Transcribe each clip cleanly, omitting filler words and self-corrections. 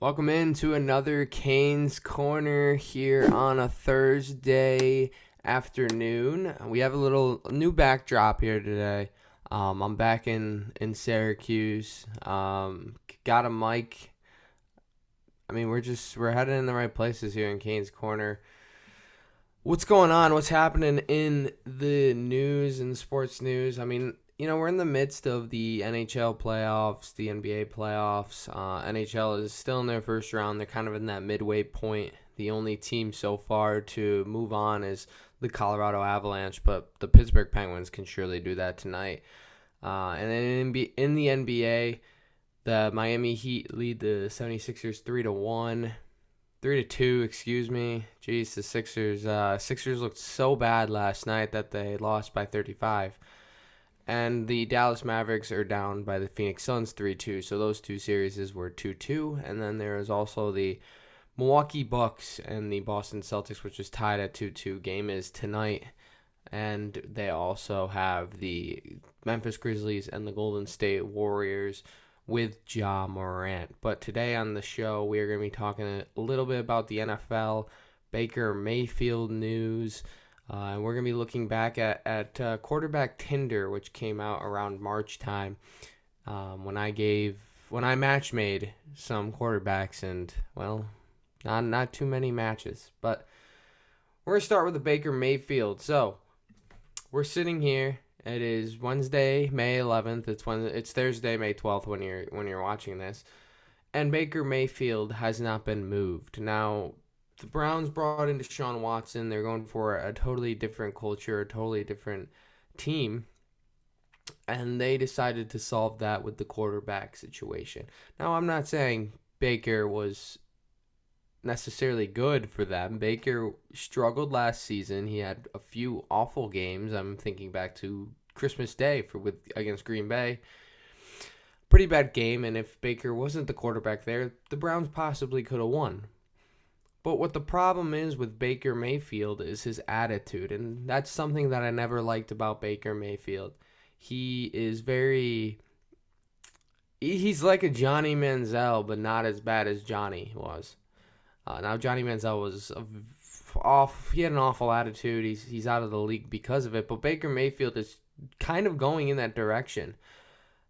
Welcome into another KANE'S Korner here on a Thursday afternoon. We have a little new backdrop here today. I'm back in Syracuse. Got a mic. I mean, we're heading in the right places here in KANE'S Korner. What's going on? What's happening in the news and the sports news? I mean, we're in the midst of the NHL playoffs, the NBA playoffs. NHL is still in their first round. They're kind of in that midway point. The only team so far to move on is the Colorado Avalanche, but the Pittsburgh Penguins can surely do that tonight. And then in the NBA, the Miami Heat lead the 76ers 3-2, excuse me. Jeez, the Sixers looked so bad last night that they lost by 35. And the Dallas Mavericks are down by the Phoenix Suns 3-2. So those two series were 2-2. And then there is also the Milwaukee Bucks and the Boston Celtics, which is tied at 2-2. Game is tonight. And they also have the Memphis Grizzlies and the Golden State Warriors with Morant. But today on the show, we are going to be talking a little bit about the NFL, Baker Mayfield news. And we're going to be looking back at quarterback Tinder, which came out around March time, when I match-made some quarterbacks and, well, not too many matches. But we're going to start with the Baker Mayfield. So we're sitting here. It is Wednesday, May 11th. It's Thursday, May 12th when you're watching this. And Baker Mayfield has not been moved. Now, the Browns brought in Deshaun Watson. They're going for a totally different culture, a totally different team. And they decided to solve that with the quarterback situation. Now, I'm not saying Baker was necessarily good for them. Baker struggled last season. He had a few awful games. I'm thinking back to Christmas Day against Green Bay. Pretty bad game, and if Baker wasn't the quarterback there, the Browns possibly could have won. But what the problem is with Baker Mayfield is his attitude, and that's something that I never liked about Baker Mayfield. He's like a Johnny Manziel, but not as bad as Johnny was. Now, Johnny Manziel was he had an awful attitude. He's out of the league because of it, but Baker Mayfield is kind of going in that direction.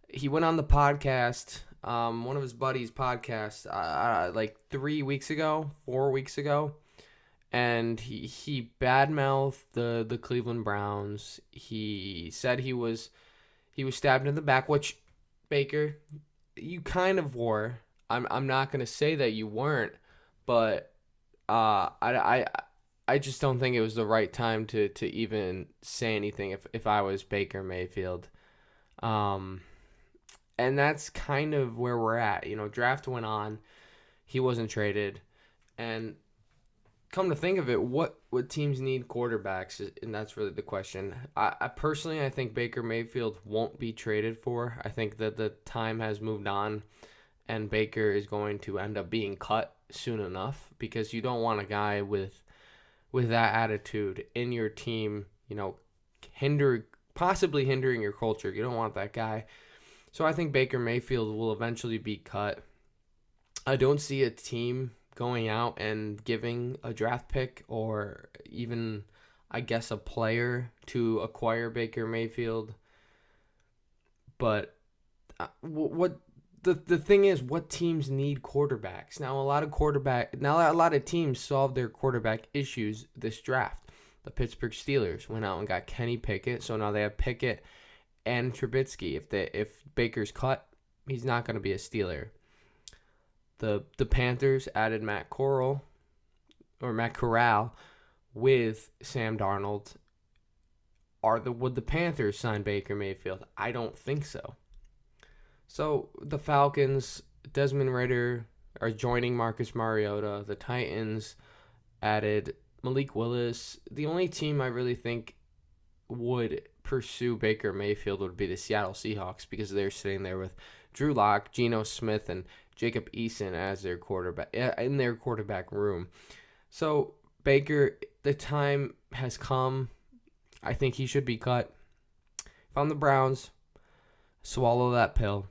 He went on the podcast, one of his buddies' podcasts, like 4 weeks ago, and he badmouthed the Cleveland Browns. He said he was stabbed in the back, which, Baker, you kind of were. I'm not gonna say that you weren't, but I just don't think it was the right time to even say anything if I was Baker Mayfield. And that's kind of where we're at. Draft went on. He wasn't traded. And come to think of it, what teams need quarterbacks? And that's really the question. I personally, I think Baker Mayfield won't be traded for. I think that the time has moved on, and Baker is going to end up being cut soon enough, because you don't want a guy with that attitude in your team, possibly hindering your culture. You don't want that guy. So I think Baker Mayfield will eventually be cut. I don't see a team going out and giving a draft pick or even, I guess, a player to acquire Baker Mayfield. But the thing is, what teams need quarterbacks? Now, a lot of teams solved their quarterback issues this draft. The Pittsburgh Steelers went out and got Kenny Pickett, so now they have Pickett and Trubisky. If Baker's cut, he's not going to be a Steeler. The Panthers added Matt Corral with Sam Darnold. Would the Panthers sign Baker Mayfield? I don't think so. So the Falcons, Desmond Ridder are joining Marcus Mariota. The Titans added Malik Willis. The only team I really think would pursue Baker Mayfield would be the Seattle Seahawks, because they're sitting there with Drew Lock, Geno Smith, and Jacob Eason as their quarterback in their quarterback room. So Baker, the time has come. I think he should be cut. If I'm the Browns, swallow that pill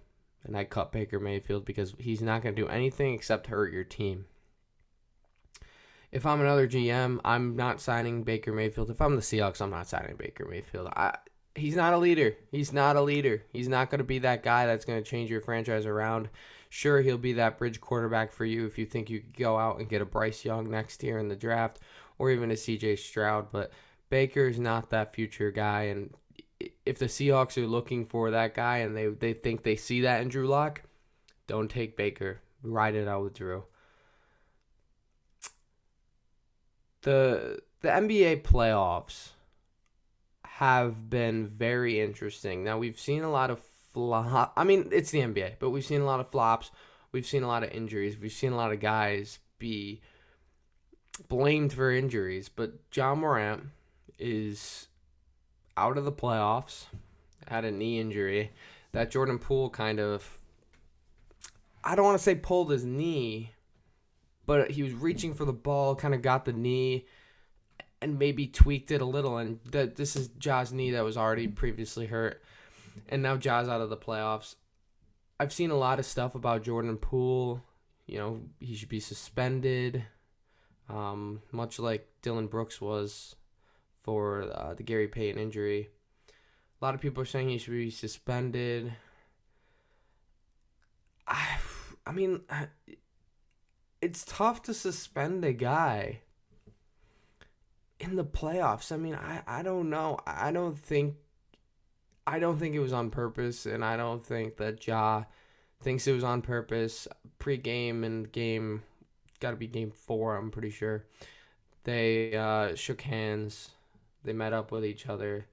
and I cut Baker Mayfield because he's not going to do anything except hurt your team. If I'm another GM, I'm not signing Baker Mayfield. If I'm the Seahawks, I'm not signing Baker Mayfield. He's not a leader. He's not going to be that guy that's going to change your franchise around. Sure, he'll be that bridge quarterback for you if you think you could go out and get a Bryce Young next year in the draft or even a CJ Stroud. But Baker's not that future guy. And if the Seahawks are looking for that guy and they think they see that in Drew Lock, don't take Baker. Ride it out with Drew. The NBA playoffs have been very interesting. Now, we've seen a lot of it's the NBA, but we've seen a lot of flops. We've seen a lot of injuries. We've seen a lot of guys be blamed for injuries. But John Morant is out of the playoffs, had a knee injury. That Jordan Poole kind of, I don't want to say pulled his knee, but he was reaching for the ball, kind of got the knee, and maybe tweaked it a little. And this is Ja's knee that was already previously hurt. And now Ja's out of the playoffs. I've seen a lot of stuff about Jordan Poole. He should be suspended, much like Dylan Brooks was for the Gary Payton injury. A lot of people are saying he should be suspended. I mean, it's tough to suspend a guy in the playoffs. I mean, I don't know. I don't think it was on purpose, and I don't think that Ja thinks it was on purpose. Pre-game and game, got to be game 4, I'm pretty sure. They shook hands. They met up with each other.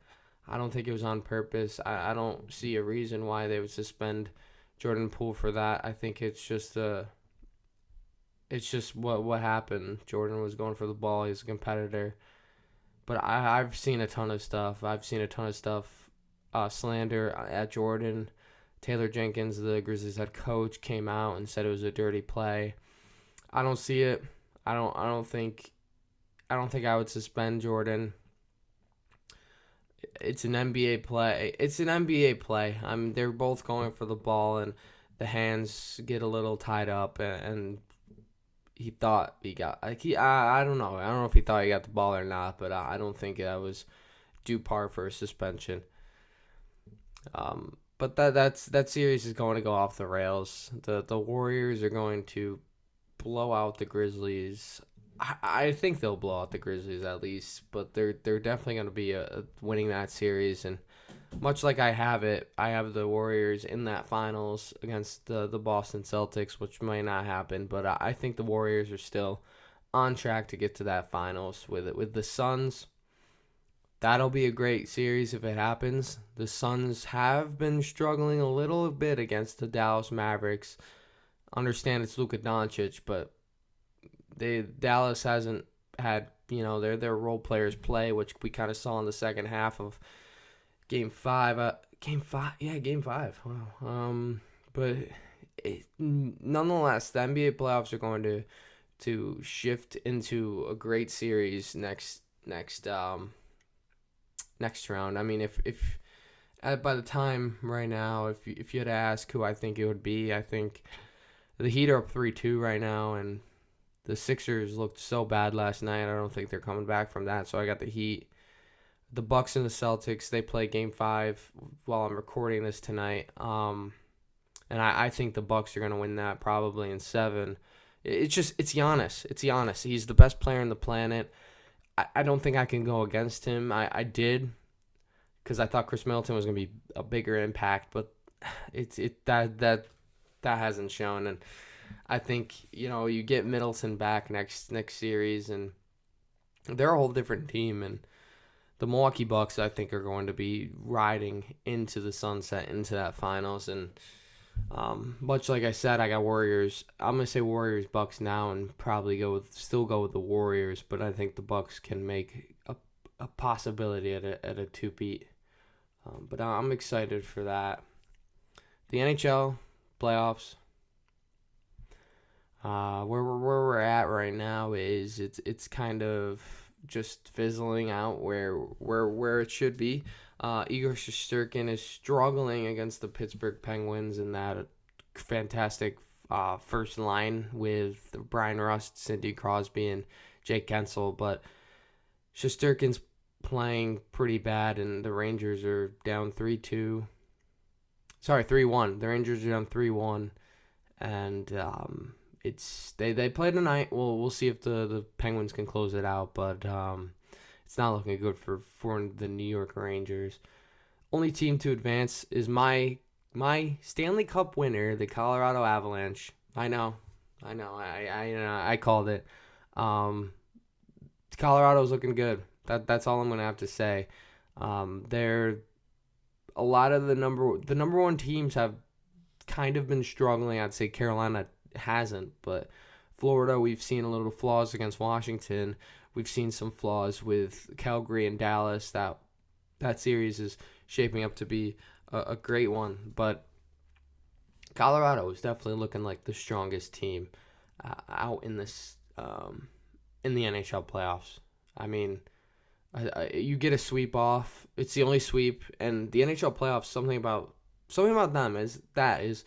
I don't think it was on purpose. I don't see a reason why they would suspend Jordan Poole for that. I think it's just what happened. Jordan was going for the ball. He's a competitor. But I've seen a ton of stuff. Slander at Jordan. Taylor Jenkins, the Grizzlies head coach, came out and said it was a dirty play. I don't see it. I don't think I would suspend Jordan. It's an NBA play. They're both going for the ball, and the hands get a little tied up, and he thought he got. I don't know. I don't know if he thought he got the ball or not, but I don't think that was due par for a suspension. But that series is going to go off the rails. The Warriors are going to blow out the Grizzlies. I think they'll blow out the Grizzlies at least, but they're definitely going to be winning that series. And much like I have the Warriors in that finals against the Boston Celtics, which might not happen, but I think the Warriors are still on track to get to that finals with the Suns. That'll be a great series if it happens. The Suns have been struggling a little bit against the Dallas Mavericks. Understand it's Luka Doncic, but Dallas hasn't had, their role players play, which we kind of saw in the second half of Game 5. Game 5. Wow. But nonetheless, the NBA playoffs are going to shift into a great series next round. I mean, if by the time right now, if you had to ask who I think it would be, I think the Heat are up 3-2 right now, and the Sixers looked so bad last night. I don't think they're coming back from that, so I got the Heat. The Bucks and the Celtics, they play Game 5 while I'm recording this tonight, and I think the Bucks are going to win that probably in 7. It's Giannis. It's Giannis. He's the best player on the planet. I don't think I can go against him. I did, because I thought Chris Middleton was going to be a bigger impact, but that hasn't shown. And I think you get Middleton back next series, and they're a whole different team. And the Milwaukee Bucks, I think, are going to be riding into the sunset into that finals. And much like I said, I got Warriors. I'm gonna say Warriors Bucks now, and probably still go with the Warriors. But I think the Bucks can make a possibility at a 2-peat. But I'm excited for that. The NHL playoffs. Where we're at right now is it's kind of just fizzling out where it should be. Igor Shesterkin is struggling against the Pittsburgh Penguins in that fantastic first line with Brian Rust, Sidney Crosby, and Jake Gensel, but Shesterkin's playing pretty bad, and the Rangers are down 3-2. Sorry, 3-1. The Rangers are down 3-1, and they play tonight. We'll see if the Penguins can close it out, but it's not looking good for the New York Rangers. Only team to advance is my Stanley Cup winner, the Colorado Avalanche. I know. I called it. Colorado's looking good. That's all I'm gonna have to say. They're a lot of the number one teams have kind of been struggling. I'd say Carolina hasn't, but Florida, we've seen a little flaws against Washington. We've seen some flaws with Calgary and Dallas. That series is shaping up to be a great one, but Colorado is definitely looking like the strongest team out in this in the NHL playoffs. I mean, you get a sweep off. It's the only sweep, and the NHL playoffs. Something about them is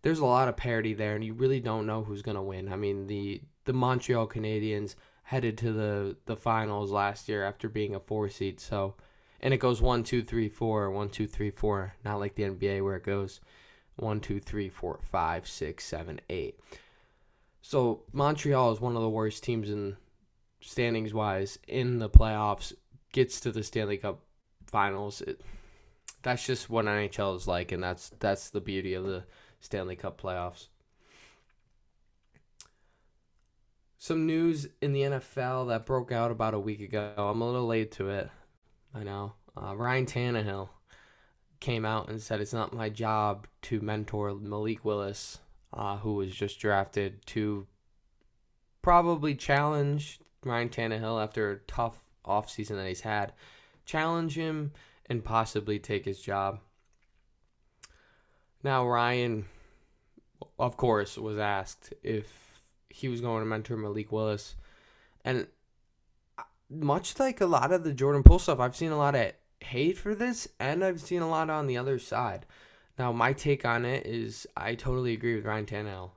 there's a lot of parity there, and you really don't know who's gonna win. I mean, the Montreal Canadiens headed to the finals last year after being a 4 seed. So, and it goes 1, 2, 3, 4, 1, 2, 3, 4. Not like the NBA where it goes 1, 2, 3, 4, 5, 6, 7, 8. So Montreal is one of the worst teams in standings wise in the playoffs. Gets to the Stanley Cup Finals. That's just what NHL is like, and that's the beauty of the Stanley Cup playoffs. Some news in the NFL that broke out about a week ago. I'm a little late to it. I know. Ryan Tannehill came out and said it's not my job to mentor Malik Willis, who was just drafted, to probably challenge Ryan Tannehill after a tough offseason that he's had. Challenge him and possibly take his job. Now, Ryan, of course, was asked if he was going to mentor Malik Willis. And much like a lot of the Jordan Poole stuff, I've seen a lot of hate for this, and I've seen a lot on the other side. Now, my take on it is I totally agree with Ryan Tannehill.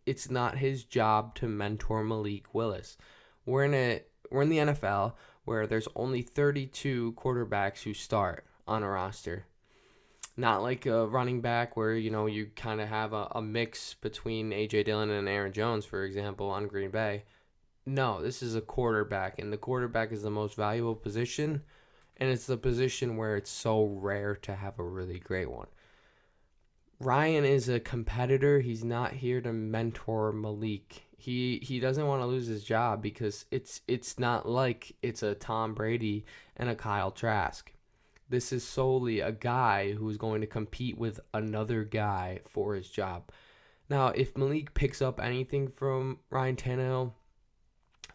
It's not his job to mentor Malik Willis. We're in the NFL where there's only 32 quarterbacks who start on a roster. Not like a running back where, you kind of have a mix between A.J. Dillon and Aaron Jones, for example, on Green Bay. No, this is a quarterback, and the quarterback is the most valuable position, and it's the position where it's so rare to have a really great one. Ryan is a competitor. He's not here to mentor Malik. He doesn't want to lose his job because it's not like it's a Tom Brady and a Kyle Trask. This is solely a guy who's going to compete with another guy for his job. Now, if Malik picks up anything from Ryan Tannehill,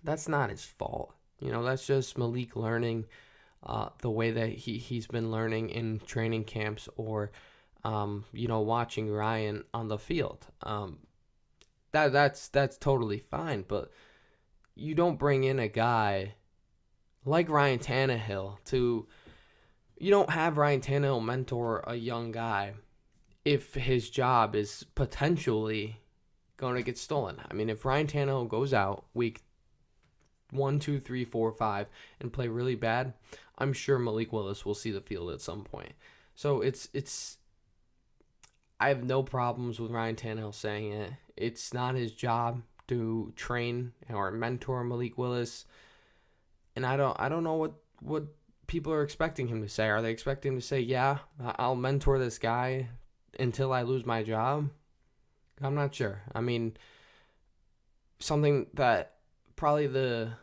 that's not his fault. That's just Malik learning the way that he's been learning in training camps or, watching Ryan on the field. That's totally fine, but you don't bring in a guy like Ryan Tannehill you don't have Ryan Tannehill mentor a young guy if his job is potentially going to get stolen. I mean, if Ryan Tannehill goes out week 1, 2, 3, 4, 5 and play really bad, I'm sure Malik Willis will see the field at some point. So I have no problems with Ryan Tannehill saying it. It's not his job to train or mentor Malik Willis. And I don't know what people are expecting him to say. Are they expecting him to say, yeah, I'll mentor this guy until I lose my job? I'm not sure. I mean, something that probably the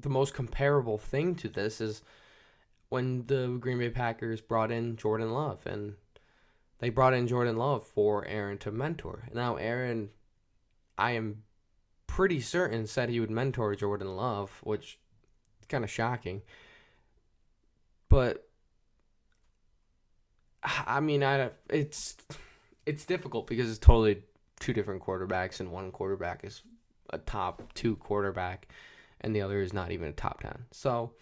most comparable thing to this is when the Green Bay Packers brought in Jordan Love, and they brought in Jordan Love for Aaron to mentor. Now, Aaron, I am pretty certain, said he would mentor Jordan Love, which is kind of shocking. But I mean, it's difficult because it's totally two different quarterbacks, and one quarterback is a top 2 quarterback, and the other is not even a top 10. So,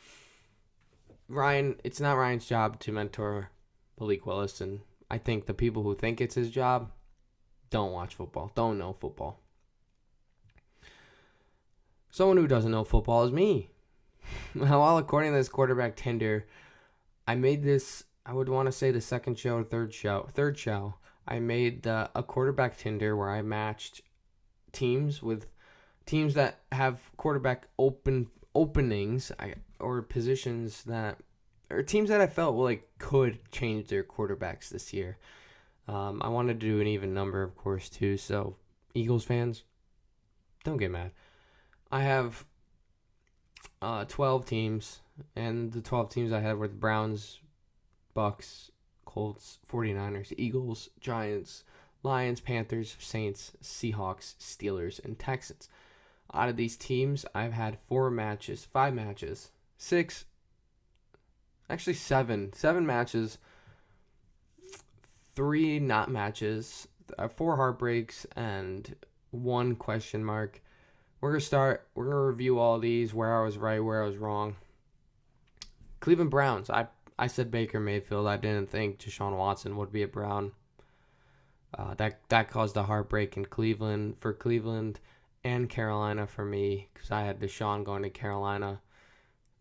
it's not Ryan's job to mentor Malik Willis, and I think the people who think it's his job don't watch football, don't know football. Someone who doesn't know football is me. Well, according to this quarterback Tinder, I made this, I would want to say the second show or third show. I made a quarterback Tinder where I matched teams with teams that have quarterback openings or positions or teams that I felt like could change their quarterbacks this year. I wanted to do an even number, of course, too. So, Eagles fans, don't get mad. I have 12 teams, and the 12 teams I had were the Browns, Bucks, Colts, 49ers, Eagles, Giants, Lions, Panthers, Saints, Seahawks, Steelers, and Texans. Out of these teams, I've had 7 matches, 7 matches, 3 not matches, 4 heartbreaks, and 1 question mark. We're going to review all these, where I was right, where I was wrong. Cleveland Browns, I said Baker Mayfield. I didn't think Deshaun Watson would be a Brown. That caused a heartbreak in Cleveland and Carolina for me, because I had Deshaun going to Carolina.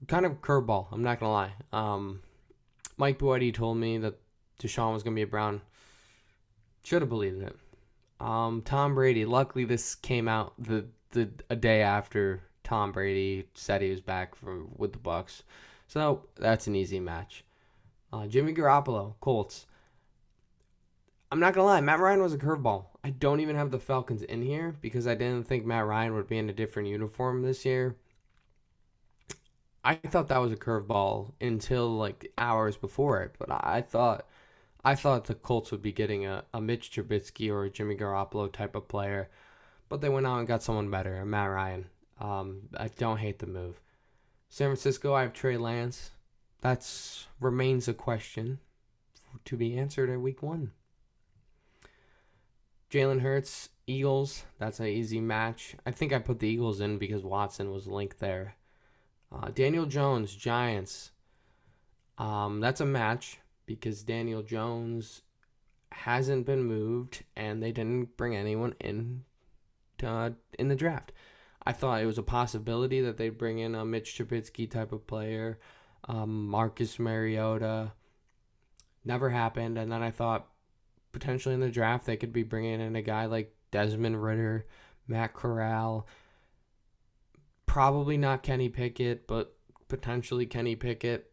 Kind of curveball, I'm not going to lie. Mike Boyz told me that Deshaun was going to be a Brown. Should have believed it. Tom Brady, luckily this came out a day after Tom Brady said he was back with the Bucks. So that's an easy match. Jimmy Garoppolo, Colts. I'm not going to lie, Matt Ryan was a curveball. I don't even have the Falcons in here because I didn't think Matt Ryan would be in a different uniform this year. I thought that was a curveball until like hours before it, but I thought the Colts would be getting a Mitch Trubisky or a Jimmy Garoppolo type of player, but they went out and got someone better, Matt Ryan. I don't hate the move. San Francisco, I have Trey Lance. That remains a question to be answered at week 1. Jalen Hurts, Eagles. That's an easy match. I think I put the Eagles in because Watson was linked there. Daniel Jones, Giants. That's a match because Daniel Jones hasn't been moved and they didn't bring anyone in the draft. I thought it was a possibility that they'd bring in a Mitch Trubisky type of player, Marcus Mariota. Never happened. And then I thought potentially in the draft they could be bringing in a guy like Desmond Ridder, Matt Corral. Probably not Kenny Pickett, but potentially Kenny Pickett.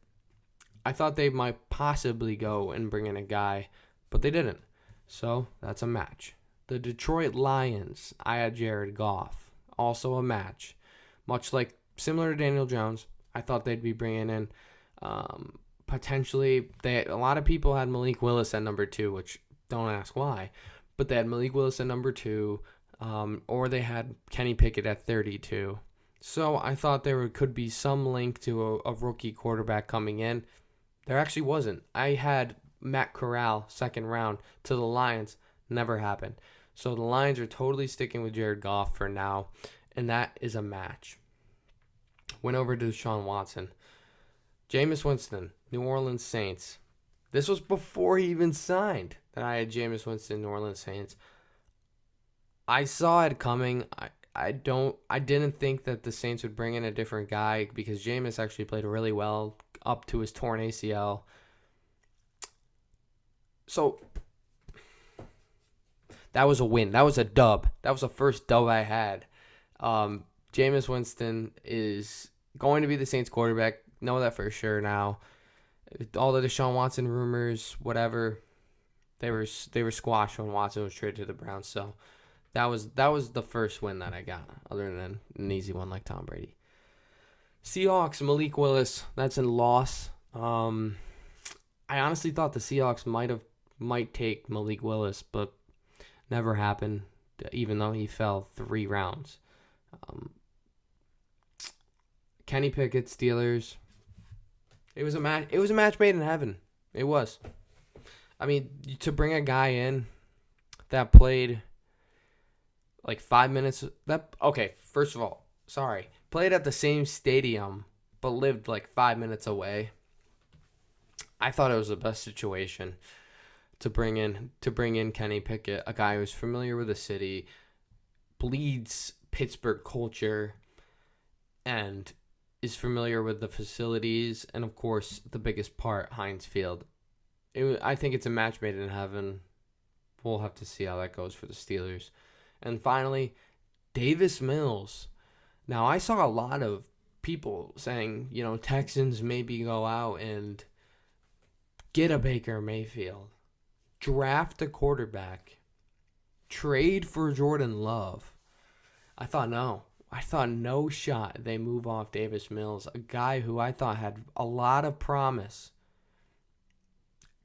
I thought they might possibly go and bring in a guy, but they didn't. So that's a match. The Detroit Lions, I had Jared Goff. Also a match. Much like similar to Daniel Jones, I thought they'd be bringing in potentially. A lot of people had Malik Willis at number 2, which don't ask why, but they had Malik Willis at number 2, or they had Kenny Pickett at 32. So I thought there could be some link to a rookie quarterback coming in. There actually wasn't. I had Matt Corral, 2nd round, to the Lions. Never happened. So the Lions are totally sticking with Jared Goff for now, and that is a match. Went over to Deshaun Watson. Jameis Winston, New Orleans Saints. This was before he even signed that I had Jameis Winston, New Orleans Saints. I saw it coming. I didn't think that the Saints would bring in a different guy because Jameis actually played really well up to his torn ACL. So that was a win. That was a dub. That was the first dub I had. Jameis Winston is going to be the Saints quarterback. Know that for sure now. All the Deshaun Watson rumors, whatever, they were squashed when Watson was traded to the Browns. So that was the first win that I got, other than an easy one like Tom Brady. Seahawks, Malik Willis. That's a loss. I honestly thought the Seahawks might take Malik Willis, but never happened, even though he fell 3 rounds. Kenny Pickett, Steelers. It was a match made in heaven. It was. I mean, to bring a guy in that played like 5 minutes. First of all, sorry. Played at the same stadium, but lived like 5 minutes away. I thought it was the best situation. to bring in Kenny Pickett, a guy who's familiar with the city, bleeds Pittsburgh culture, and is familiar with the facilities, and of course the biggest part, Heinz Field. I think it's a match made in heaven. We'll have to see how that goes for the Steelers. And finally, Davis Mills. Now, I saw a lot of people saying, Texans maybe go out and get a Baker Mayfield, draft a quarterback, trade for Jordan Love. I thought no shot they move off Davis Mills, a guy who I thought had a lot of promise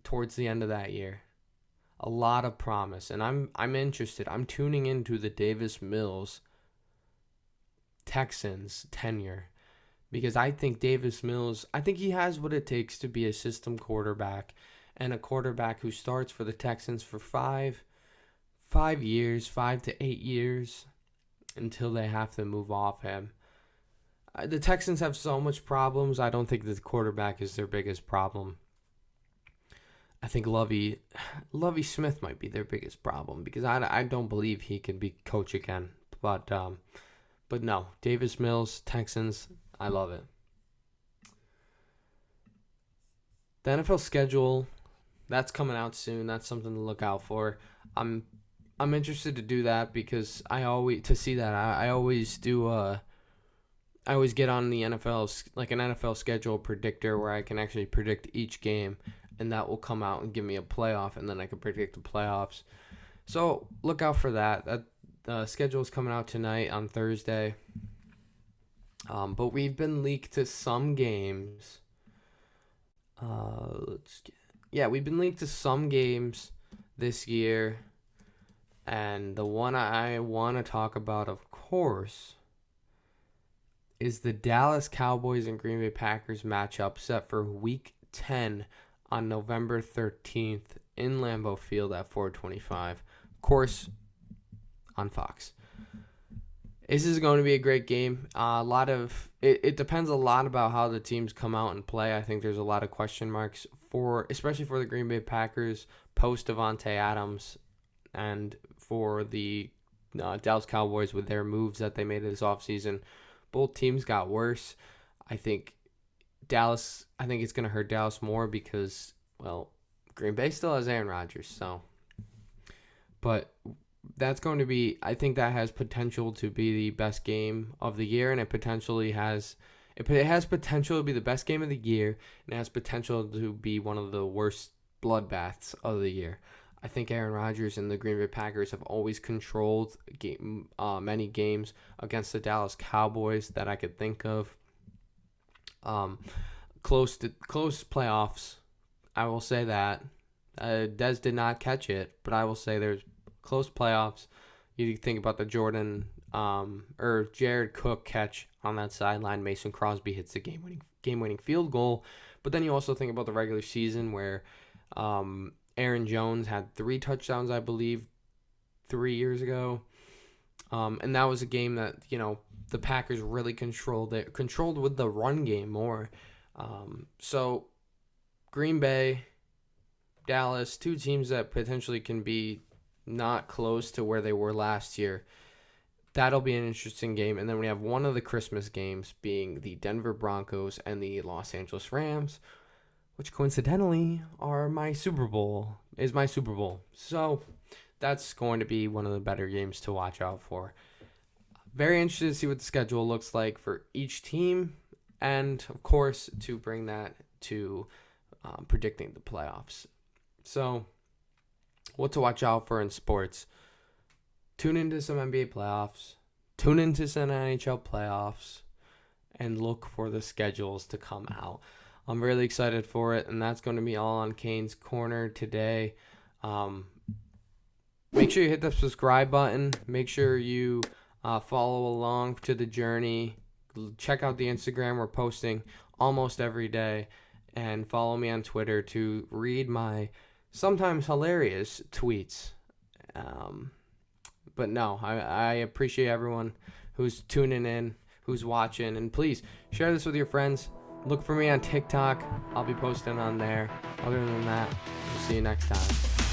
towards the end of that year. A lot of promise. And I'm interested. I'm tuning into the Davis Mills Texans tenure, because I think Davis Mills, he has what it takes to be a system quarterback, and a quarterback who starts for the Texans for 5 years, 5 to 8 years, until they have to move off him. The Texans have so much problems. I don't think the quarterback is their biggest problem. I think Lovie Smith might be their biggest problem, because I don't believe he can be coach again. But no, Davis Mills, Texans, I love it. The NFL schedule, that's coming out soon. That's something to look out for. I'm interested to do that, because I always do. I always get on the NFL, like an NFL schedule predictor, where I can actually predict each game, and that will come out and give me a playoff, and then I can predict the playoffs. So look out for that. The schedule is coming out tonight on Thursday. But we've been leaked to some games. We've been leaked to some games this year. And the one I want to talk about, of course, is the Dallas Cowboys and Green Bay Packers matchup set for Week 10 on November 13th in Lambeau Field at 4:25. Of course, on Fox. This is going to be a great game. It depends a lot about how the teams come out and play. I think there's a lot of question marks especially for the Green Bay Packers post Davante Adams, and for the Dallas Cowboys with their moves that they made this offseason. Both teams got worse. I think it's going to hurt Dallas more because, Green Bay still has Aaron Rodgers. So, but that's going to be, I think that has potential to be the best game of the year, and it has potential to be the best game of the year, and it has potential to be one of the worst bloodbaths of the year. I think Aaron Rodgers and the Green Bay Packers have always controlled many games against the Dallas Cowboys that I could think of. Close playoffs, I will say that. Dez did not catch it, but I will say there's close playoffs. You think about the Jared Cook catch on that sideline. Mason Crosby hits the game-winning field goal. But then you also think about the regular season where Aaron Jones had 3 touchdowns, I believe, 3 years ago. And that was a game that, the Packers really controlled with the run game more. So Green Bay, Dallas, 2 teams that potentially can be not close to where they were last year. That'll be an interesting game. And then we have one of the Christmas games being the Denver Broncos and the Los Angeles Rams, which coincidentally are my Super Bowl. So that's going to be one of the better games to watch out for. Very interested to see what the schedule looks like for each team, and of course to bring that to predicting the playoffs. So what to watch out for in sports. Tune into some NBA playoffs. Tune into some NHL playoffs. And look for the schedules to come out. I'm really excited for it. And that's going to be all on KANE'S Korner today. Make sure you hit the subscribe button. Make sure you follow along to the journey. Check out the Instagram. We're posting almost every day. And follow me on Twitter to read my sometimes hilarious tweets. But no, I appreciate everyone who's tuning in, who's watching. And please share this with your friends. Look for me on TikTok. I'll be posting on there. Other than that, we'll see you next time.